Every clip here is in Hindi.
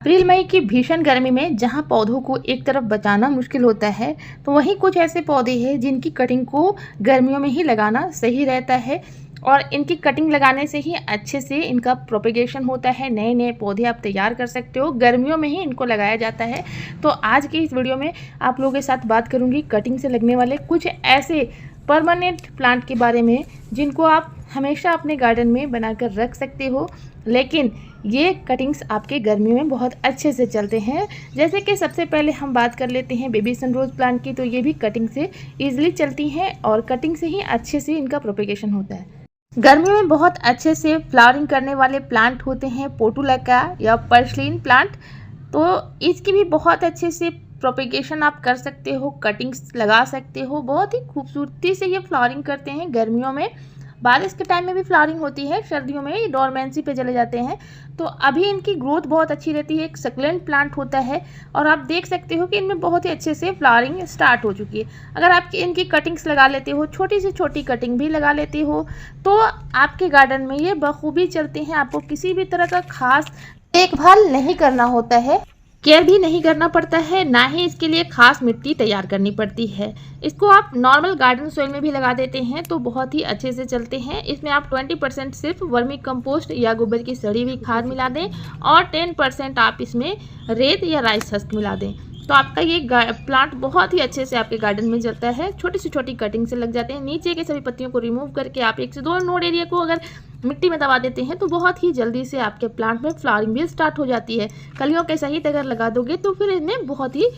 अप्रैल मई की भीषण गर्मी में जहां पौधों को एक तरफ बचाना मुश्किल होता है, तो वहीं कुछ ऐसे पौधे हैं जिनकी कटिंग को गर्मियों में ही लगाना सही रहता है। और इनकी कटिंग लगाने से ही अच्छे से इनका प्रोपेगेशन होता है, नए नए पौधे आप तैयार कर सकते हो। गर्मियों में ही इनको लगाया जाता है। तो आज की इस वीडियो में आप लोगों के साथ बात करूंगी कटिंग से लगने वाले कुछ ऐसे परमानेंट प्लांट के बारे में जिनको आप हमेशा अपने गार्डन में बनाकर रख सकते हो, लेकिन ये कटिंग्स आपके गर्मियों में बहुत अच्छे से चलते हैं। जैसे कि सबसे पहले हम बात कर लेते हैं बेबी सनरोज प्लांट की, तो ये भी कटिंग से ईजिली चलती हैं और कटिंग से ही अच्छे से इनका प्रोपेगेशन होता है। गर्मियों में बहुत अच्छे से फ्लावरिंग करने वाले प्लांट होते हैं पोर्टुलाका या पर्सलिन प्लांट। तो इसकी भी बहुत अच्छे से प्रोपेगेशन आप कर सकते हो, कटिंग्स लगा सकते हो। बहुत ही खूबसूरती से ये फ्लावरिंग करते हैं गर्मियों में। बारिश के टाइम में भी फ्लावरिंग होती है, सर्दियों में ये डोरमेंसी पे चले जाते हैं। तो अभी इनकी ग्रोथ बहुत अच्छी रहती है। एक सक्लेंट प्लांट होता है और आप देख सकते हो कि इनमें बहुत ही अच्छे से फ्लावरिंग स्टार्ट हो चुकी है। अगर आप इनकी कटिंग्स लगा लेते हो, छोटी से छोटी कटिंग भी लगा लेते हो, तो आपके गार्डन में ये बखूबी चलते हैं। आपको किसी भी तरह का खास देखभाल नहीं करना होता है, केयर भी नहीं करना पड़ता है, ना ही इसके लिए खास मिट्टी तैयार करनी पड़ती है। इसको आप नॉर्मल गार्डन सॉइल में भी लगा देते हैं तो बहुत ही अच्छे से चलते हैं। इसमें आप 20% सिर्फ वर्मी कंपोस्ट या गोबर की सड़ी हुई खाद मिला दें और 10% आप इसमें रेत या राइस हस्क मिला दें, तो आपका ये प्लांट बहुत ही अच्छे से आपके गार्डन में चलता है। छोटी से छोटी कटिंग से लग जाते हैं। नीचे के सभी पत्तियों को रिमूव करके आप 1 से 2 नोड एरिया को अगर मिट्टी में दबा देते हैं तो बहुत ही जल्दी से आपके प्लांट में फ्लावरिंग भी स्टार्ट हो जाती है। कलियों के सहित अगर लगा दोगे तो फिर इनमें बहुत ही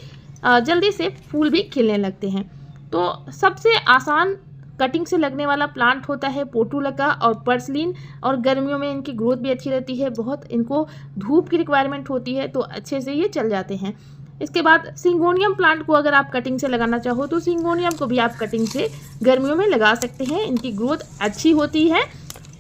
जल्दी से फूल भी खिलने लगते हैं। तो सबसे आसान कटिंग से लगने वाला प्लांट होता है पोर्टुलाका और पर्सलिन, और गर्मियों में इनकी ग्रोथ भी अच्छी रहती है। बहुत इनको धूप की रिक्वायरमेंट होती है तो अच्छे से ये चल जाते हैं। इसके बाद सिंगोनियम प्लांट को अगर आप कटिंग से लगाना चाहो तो सिंगोनियम को भी आप कटिंग से गर्मियों में लगा सकते हैं। इनकी ग्रोथ अच्छी होती है।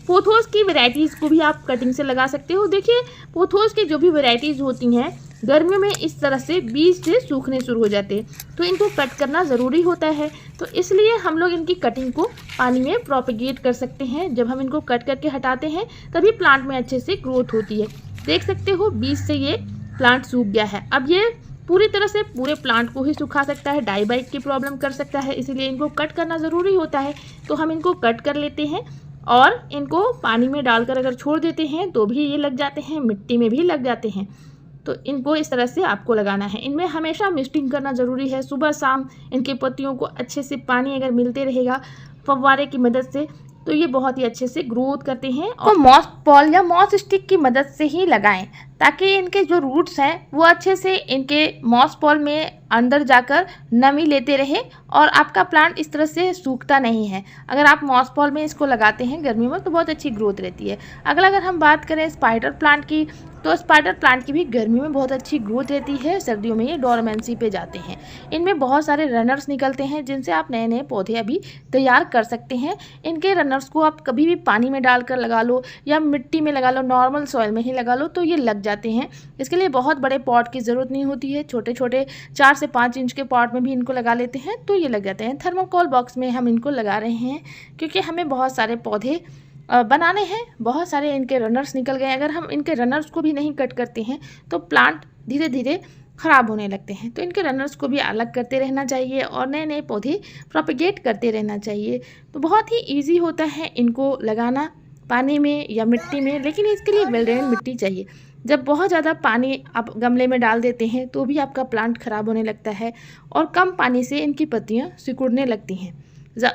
पोथोस की वैरायटीज़ को भी आप कटिंग से लगा सकते हो। देखिए, पोथोस की जो भी वैरायटीज़ होती हैं गर्मियों में इस तरह से बीज से सूखने शुरू हो जाते हैं, तो इनको कट करना ज़रूरी होता है। तो इसलिए हम लोग इनकी कटिंग को पानी में प्रोपेगेट कर सकते हैं। जब हम इनको कट करके हटाते हैं तभी प्लांट में अच्छे से ग्रोथ होती है। देख सकते हो बीज से ये प्लांट सूख गया है। अब ये पूरी तरह से पूरे प्लांट को ही सुखा सकता है, डाई बाइट की प्रॉब्लम कर सकता है, इसीलिए इनको कट करना ज़रूरी होता है। तो हम इनको कट कर लेते हैं और इनको पानी में डालकर अगर छोड़ देते हैं तो भी ये लग जाते हैं, मिट्टी में भी लग जाते हैं। तो इनको इस तरह से आपको लगाना है। इनमें हमेशा मिस्टिंग करना ज़रूरी है। सुबह शाम इनके पत्तियों को अच्छे से पानी अगर मिलते रहेगा फव्वारे की मदद से तो ये बहुत ही अच्छे से ग्रोथ करते हैं। और मॉस बॉल या मॉस स्टिक की मदद से ही लगाएं ताकि इनके जो रूट्स हैं वो अच्छे से इनके मॉस बॉल में अंदर जाकर नमी लेते रहे और आपका प्लांट इस तरह से सूखता नहीं है। अगर आप मॉस बॉल में इसको लगाते हैं गर्मियों में तो बहुत अच्छी ग्रोथ रहती है। अगर हम बात करें स्पाइडर प्लांट की, तो स्पाइडर प्लांट की भी गर्मियों में बहुत अच्छी ग्रोथ रहती है। सर्दियों में ये डोरमेंसी पे जाते हैं। इनमें बहुत सारे रनर्स निकलते हैं जिनसे आप नए नए पौधे अभी तैयार कर सकते हैं। इनके रनर्स को आप कभी भी पानी में डालकर लगा लो या मिट्टी में लगा लो, नॉर्मल सॉइल में ही लगा लो तो ये लग जाते हैं। इसके लिए बहुत बड़े पॉट की ज़रूरत नहीं होती है। छोटे छोटे 4 से 5 इंच के पॉट में भी इनको लगा लेते हैं तो ये लग जाते हैं। थर्मोकोल बॉक्स में हम इनको लगा रहे हैं क्योंकि हमें बहुत सारे पौधे बनाने हैं। बहुत सारे इनके रनर्स निकल गए। अगर हम इनके रनर्स को भी नहीं कट करते हैं तो प्लांट धीरे धीरे ख़राब होने लगते हैं। तो इनके रनर्स को भी अलग करते रहना चाहिए और नए नए पौधे प्रोपेगेट करते रहना चाहिए। तो बहुत ही ईजी होता है इनको लगाना पानी में या मिट्टी में, लेकिन इसके लिए वेल ड्रेन मिट्टी चाहिए। जब बहुत ज़्यादा पानी आप गमले में डाल देते हैं तो भी आपका प्लांट ख़राब होने लगता है और कम पानी से इनकी पत्तियाँ सिकुड़ने लगती हैं।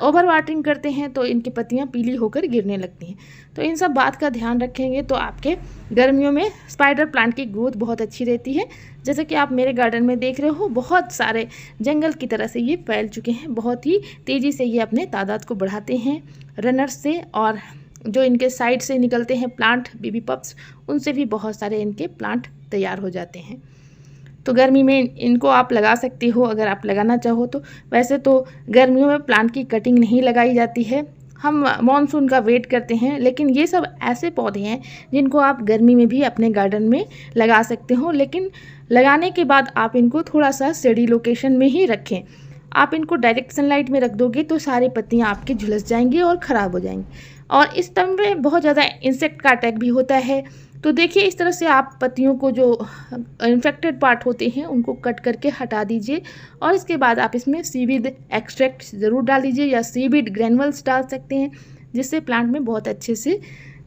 ओवर वाटरिंग करते हैं तो इनकी पत्तियां पीली होकर गिरने लगती हैं। तो इन सब बात का ध्यान रखेंगे तो आपके गर्मियों में स्पाइडर प्लांट की ग्रोथ बहुत अच्छी रहती है। जैसे कि आप मेरे गार्डन में देख रहे हो, बहुत सारे जंगल की तरह से ये फैल चुके हैं। बहुत ही तेज़ी से ये अपने तादाद को बढ़ाते हैं रनर्स से, और जो इनके साइड से निकलते हैं प्लांट बेबी पप्स, उनसे भी बहुत सारे इनके प्लांट तैयार हो जाते हैं। तो गर्मी में इनको आप लगा सकते हो अगर आप लगाना चाहो तो। वैसे तो गर्मियों में प्लांट की कटिंग नहीं लगाई जाती है, हम मॉनसून का वेट करते हैं। लेकिन ये सब ऐसे पौधे हैं जिनको आप गर्मी में भी अपने गार्डन में लगा सकते हो, लेकिन लगाने के बाद आप इनको थोड़ा सा शेडी लोकेशन में ही रखें। आप इनको डायरेक्ट सनलाइट में रख दोगे तो सारी पत्तियाँ आपकी झुलस जाएंगी और ख़राब हो जाएंगी। और इस टाइम में बहुत ज़्यादा इंसेक्ट का अटैक भी होता है। तो देखिए इस तरह से आप पत्तियों को जो इन्फेक्टेड पार्ट होते हैं उनको कट करके हटा दीजिए और इसके बाद आप इसमें सीवीड एक्सट्रैक्ट ज़रूर डाल दीजिए या सीवीड ग्रैनुअल्स डाल सकते हैं, जिससे प्लांट में बहुत अच्छे से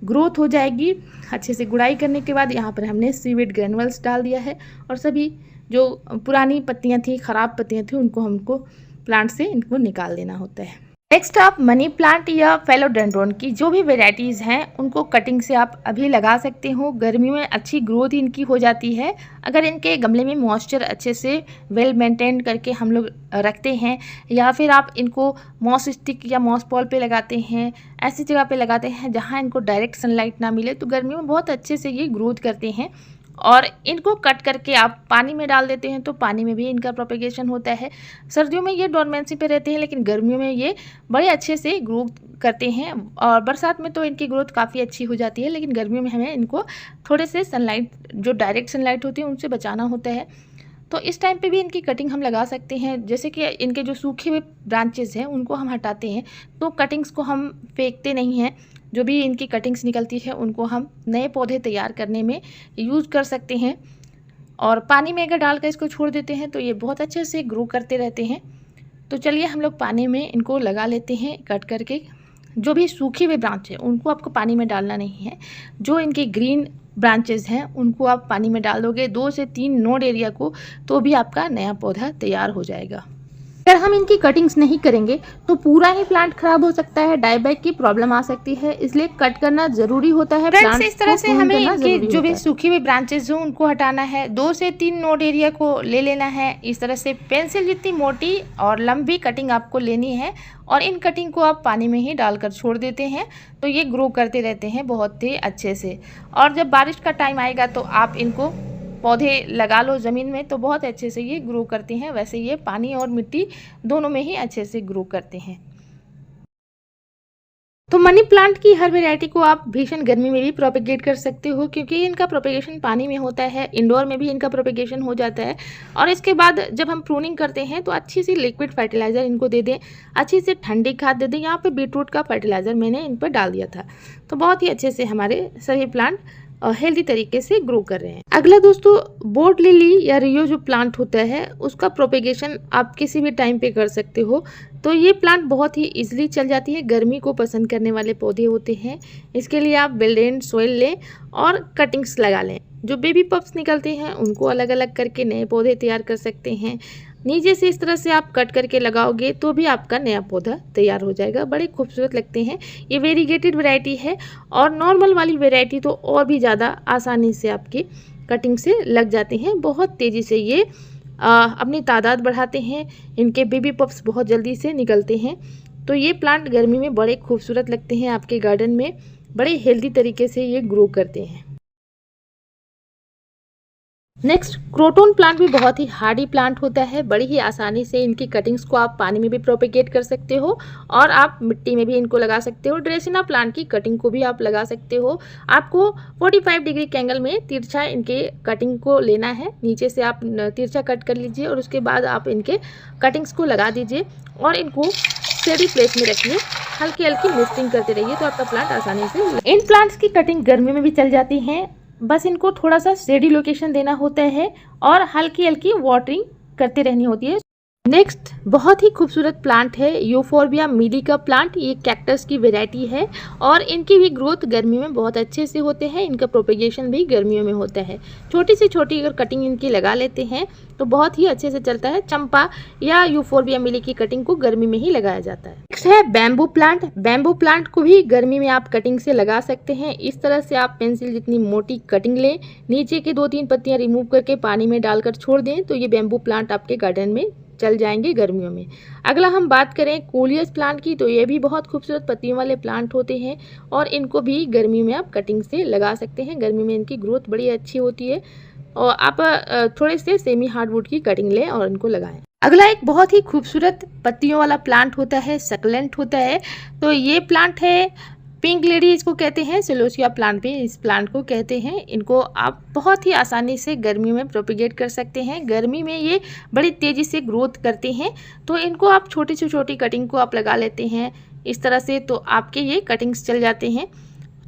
ग्रोथ हो जाएगी। अच्छे से गुड़ाई करने के बाद यहाँ पर हमने सीवीड ग्रैनुअल्स डाल दिया है और सभी जो पुरानी पत्तियाँ थी, ख़राब पत्तियाँ थी, उनको हमको प्लांट से इनको निकाल देना होता है। नेक्स्ट आप मनी प्लांट या फेलोडेंड्रोन की जो भी वेराइटीज़ हैं उनको कटिंग से आप अभी लगा सकते हो। गर्मियों में अच्छी ग्रोथ इनकी हो जाती है अगर इनके गमले में मॉइस्चर अच्छे से वेल मेंटेन करके हम लोग रखते हैं, या फिर आप इनको मॉस स्टिक या मॉस पॉल पे लगाते हैं, ऐसी जगह पे लगाते हैं जहाँ इनको डायरेक्ट सनलाइट ना मिले, तो गर्मियों में बहुत अच्छे से ये ग्रोथ करते हैं। और इनको कट करके आप पानी में डाल देते हैं तो पानी में भी इनका प्रोपेगेशन होता है। सर्दियों में ये डोरमेंसी पे रहते हैं, लेकिन गर्मियों में ये बड़े अच्छे से ग्रो करते हैं और बरसात में तो इनकी ग्रोथ काफ़ी अच्छी हो जाती है, लेकिन गर्मियों में हमें इनको थोड़े से सनलाइट, जो डायरेक्ट सनलाइट होती है, उनसे बचाना होता है। तो इस टाइम पे भी इनकी कटिंग हम लगा सकते हैं। जैसे कि इनके जो सूखे हुए ब्रांचेस हैं उनको हम हटाते हैं, तो कटिंग्स को हम फेंकते नहीं हैं। जो भी इनकी कटिंग्स निकलती है उनको हम नए पौधे तैयार करने में यूज़ कर सकते हैं, और पानी में अगर डालकर इसको छोड़ देते हैं तो ये बहुत अच्छे से ग्रो करते रहते हैं। तो चलिए हम लोग पानी में इनको लगा लेते हैं कट करके। जो भी सूखे हुए ब्रांच है उनको आपको पानी में डालना नहीं है, जो इनके ग्रीन ब्रांचेस हैं उनको आप पानी में डाल दोगे 2 से 3 नोड एरिया को, तो भी आपका नया पौधा तैयार हो जाएगा। अगर हम इनकी कटिंग्स नहीं करेंगे तो पूरा ही प्लांट खराब हो सकता है, डाईबैक की प्रॉब्लम आ सकती है, इसलिए कट करना जरूरी होता है। प्लांट इस तरह से हमें इनकी जो भी सूखी हुई ब्रांचेस हो उनको हटाना है, 2 से 3 नोड एरिया को ले लेना है। इस तरह से पेंसिल जितनी मोटी और लंबी कटिंग आपको लेनी है, और इन कटिंग को आप पानी में ही डालकर छोड़ देते हैं तो ये ग्रो करते रहते हैं बहुत ही अच्छे से। और जब बारिश का टाइम आएगा तो आप इनको पौधे लगा लो ज़मीन में, तो बहुत अच्छे से ये ग्रो करते हैं। वैसे ये पानी और मिट्टी दोनों में ही अच्छे से ग्रो करते हैं। तो मनी प्लांट की हर वैरायटी को आप भीषण गर्मी में भी प्रोपेगेट कर सकते हो, क्योंकि इनका प्रोपेगेशन पानी में होता है, इंडोर में भी इनका प्रोपेगेशन हो जाता है। और इसके बाद जब हम प्रूनिंग करते हैं तो अच्छी सी लिक्विड फर्टिलाइज़र इनको दे दें, अच्छी से ठंडी खाद दे दें। यहाँ पे बीटरूट का फर्टिलाइज़र मैंने इन पर डाल दिया था, तो बहुत ही अच्छे से हमारे सभी प्लांट हेल्दी तरीके से ग्रो कर रहे हैं। अगला दोस्तों, बोर्ड लिली या रियो जो प्लांट होता है उसका प्रोपेगेशन आप किसी भी टाइम पे कर सकते हो। तो ये प्लांट बहुत ही इजीली चल जाती है, गर्मी को पसंद करने वाले पौधे होते हैं। इसके लिए आप बिल्डेंड सोइल लें और कटिंग्स लगा लें। जो बेबी पप्स निकलते हैं उनको अलग अलग करके नए पौधे तैयार कर सकते हैं। नीचे से इस तरह से आप कट करके लगाओगे तो भी आपका नया पौधा तैयार हो जाएगा। बड़े खूबसूरत लगते हैं। ये वेरीगेटेड वैरायटी है, और नॉर्मल वाली वैरायटी तो और भी ज़्यादा आसानी से आपकी कटिंग से लग जाते हैं। बहुत तेज़ी से ये अपनी तादाद बढ़ाते हैं, इनके बेबी पप्स बहुत जल्दी से निकलते हैं। तो ये प्लांट गर्मी में बड़े खूबसूरत लगते हैं आपके गार्डन में, बड़े हेल्दी तरीके से ये ग्रो करते हैं। नेक्स्ट, क्रोटोन प्लांट भी बहुत ही हार्डी प्लांट होता है। बड़ी ही आसानी से इनकी कटिंग्स को आप पानी में भी प्रोपेगेट कर सकते हो, और आप मिट्टी में भी इनको लगा सकते हो। ड्रेसिना प्लांट की कटिंग को भी आप लगा सकते हो। आपको 45 डिग्री के एंगल में तिरछा इनके कटिंग को लेना है। नीचे से आप तिरछा कट कर लीजिए और उसके बाद आप इनके कटिंग्स को लगा दीजिए और इनको स्टेडी प्लेस में रखिए। हल्की हल्की मिस्टिंग करते रहिए तो आपका प्लांट आसानी से। इन प्लांट्स की कटिंग गर्मी में भी चल जाती है, बस इनको थोड़ा सा शेडी लोकेशन देना होता है और हल्की हल्की वाटरिंग करते रहनी होती है। नेक्स्ट, बहुत ही खूबसूरत प्लांट है यूफोर्बिया मिली का प्लांट। ये कैक्टस की वैरायटी है और इनकी भी ग्रोथ गर्मियों में बहुत अच्छे से होते हैं। इनका प्रोपेगेशन भी गर्मियों में होता है। छोटी से छोटी अगर कटिंग इनकी लगा लेते हैं तो बहुत ही अच्छे से चलता है। चंपा या यूफोर्बिया मिली की कटिंग को गर्मी में ही लगाया जाता है। नेक्स्ट है बैम्बू प्लांट। बैम्बू प्लांट को भी गर्मी में आप कटिंग से लगा सकते हैं। इस तरह से आप पेंसिल जितनी मोटी कटिंग लें, नीचे की 2-3 पत्तियां रिमूव करके पानी में डालकर छोड़ दें तो ये बैम्बू प्लांट आपके गार्डन में चल जाएंगे गर्मियों में। अगला हम बात करें कोलियस प्लांट की, तो ये भी बहुत खूबसूरत पत्तियों वाले प्लांट होते हैं और इनको भी गर्मी में आप कटिंग से लगा सकते हैं। गर्मी में इनकी ग्रोथ बड़ी अच्छी होती है और आप थोड़े से सेमी हार्डवुड की कटिंग लें और इनको लगाएं। अगला एक बहुत ही खूबसूरत पत्तियों वाला प्लांट होता है, सकलेंट होता है। तो ये प्लांट है पिंक लेडी, इसको कहते हैं। सेलोसिया प्लांट भी इस प्लांट को कहते हैं। इनको आप बहुत ही आसानी से गर्मी में प्रोपेगेट कर सकते हैं। गर्मी में ये बड़ी तेज़ी से ग्रोथ करते हैं, तो इनको आप छोटी से छोटी कटिंग को आप लगा लेते हैं इस तरह से, तो आपके ये कटिंग्स चल जाते हैं।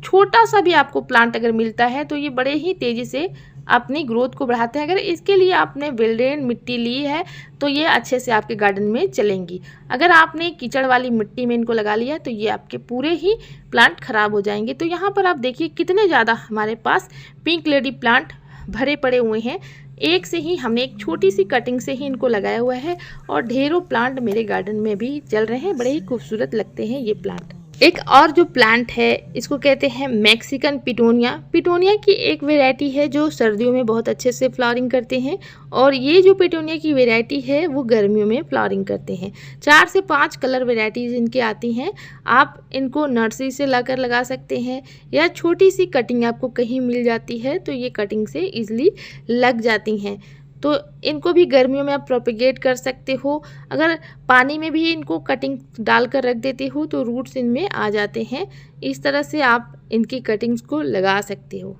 छोटा सा भी आपको प्लांट अगर मिलता है तो ये बड़े ही तेज़ी से अपनी ग्रोथ को बढ़ाते हैं। अगर इसके लिए आपने वेल ड्रेन मिट्टी ली है तो ये अच्छे से आपके गार्डन में चलेंगी। अगर आपने कीचड़ वाली मिट्टी में इनको लगा लिया तो ये आपके पूरे ही प्लांट ख़राब हो जाएंगे। तो यहाँ पर आप देखिए कितने ज़्यादा हमारे पास पिंक लेडी प्लांट भरे पड़े हुए हैं। एक से ही हमने एक छोटी सी कटिंग से ही इनको लगाया हुआ है और ढेरों प्लांट मेरे गार्डन में भी चल रहे हैं। बड़े ही खूबसूरत लगते हैं ये प्लांट। एक और जो प्लांट है इसको कहते हैं मैक्सिकन पिटोनिया। पिटोनिया की एक वैरायटी है जो सर्दियों में बहुत अच्छे से फ्लावरिंग करते हैं और ये जो पिटोनिया की वैरायटी है वो गर्मियों में फ्लावरिंग करते हैं। 4 से 5 कलर वैरायटीज़ इनकी आती हैं। आप इनको नर्सरी से लाकर लगा सकते हैं या छोटी सी कटिंग आपको कहीं मिल जाती है तो ये कटिंग से ईजिली लग जाती हैं। तो इनको भी गर्मियों में आप प्रोपेगेट कर सकते हो। अगर पानी में भी इनको कटिंग डालकर रख देते हो तो रूट्स इनमें आ जाते हैं। इस तरह से आप इनकी कटिंग्स को लगा सकते हो।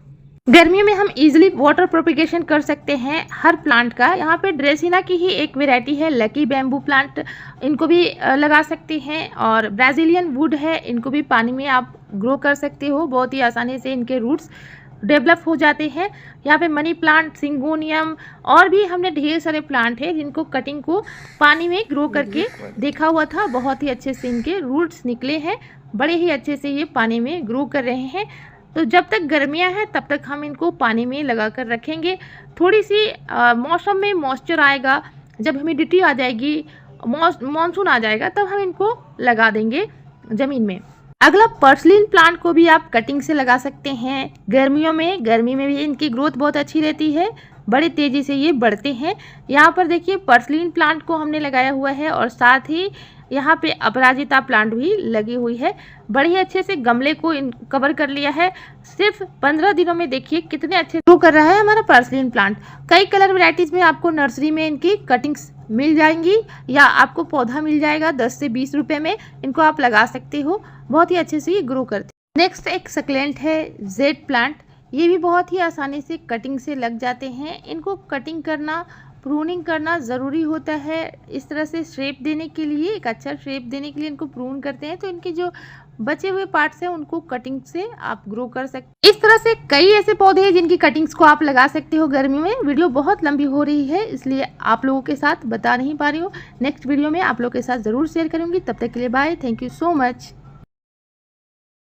गर्मियों में हम इजीली वाटर प्रोपेगेशन कर सकते हैं हर प्लांट का। यहाँ पे ड्रेसिना की ही एक वैरायटी है लकी बैम्बू प्लांट, इनको भी लगा सकते हैं। और ब्राज़ीलियन वुड है, इनको भी पानी में आप ग्रो कर सकते हो। बहुत ही आसानी से इनके रूट्स डेवलप हो जाते हैं। यहाँ पे मनी प्लांट, सिंगोनियम और भी हमने ढेर सारे प्लांट हैं जिनको कटिंग को पानी में ग्रो करके देखा हुआ था। बहुत ही अच्छे से इनके रूट्स निकले हैं, बड़े ही अच्छे से ये पानी में ग्रो कर रहे हैं। तो जब तक गर्मियाँ हैं तब तक हम इनको पानी में लगा कर रखेंगे। थोड़ी सी मौसम में मॉइस्चर आएगा, जब ह्यूमिडिटी आ जाएगी, मानसून आ जाएगा, तब हम इनको लगा देंगे ज़मीन में। अगला पर्सलिन प्लांट को भी आप कटिंग से लगा सकते हैं गर्मियों में। गर्मी में भी इनकी ग्रोथ बहुत अच्छी रहती है, बड़े तेज़ी से ये बढ़ते हैं। यहाँ पर देखिए पर्सलिन प्लांट को हमने लगाया हुआ है और साथ ही यहाँ पे अपराजिता प्लांट भी लगी हुई है। बड़े ही अच्छे से गमले को कवर कर लिया है। सिर्फ 15 दिनों में देखिए कितने अच्छे ग्रो कर रहा है हमारा पर्सलिन प्लांट। कई कलर वैरायटीज़ में आपको नर्सरी में इनकी कटिंग्स मिल जाएंगी या आपको पौधा मिल जाएगा 10 से 20 रुपए में। इनको आप लगा सकते हो, बहुत ही अच्छे से ये ग्रो करते हैं। नेक्स्ट एक सक्लेंट है जेड प्लांट। ये भी बहुत ही आसानी से कटिंग से लग जाते हैं। इनको कटिंग करना, प्रूनिंग करना ज़रूरी होता है। इस तरह से शेप देने के लिए, एक अच्छा शेप देने के लिए इनको प्रून करते हैं। तो इनके जो बचे हुए पार्ट्स हैं उनको कटिंग से आप ग्रो कर सकते हैं। इस तरह से कई ऐसे पौधे हैं जिनकी कटिंग्स को आप लगा सकते हो गर्मी में। वीडियो बहुत लंबी हो रही है इसलिए आप लोगों के साथ बता नहीं पा रही हूँ। नेक्स्ट वीडियो में आप लोगों के साथ ज़रूर शेयर करूँगी। तब तक के लिए bye, thank you so much.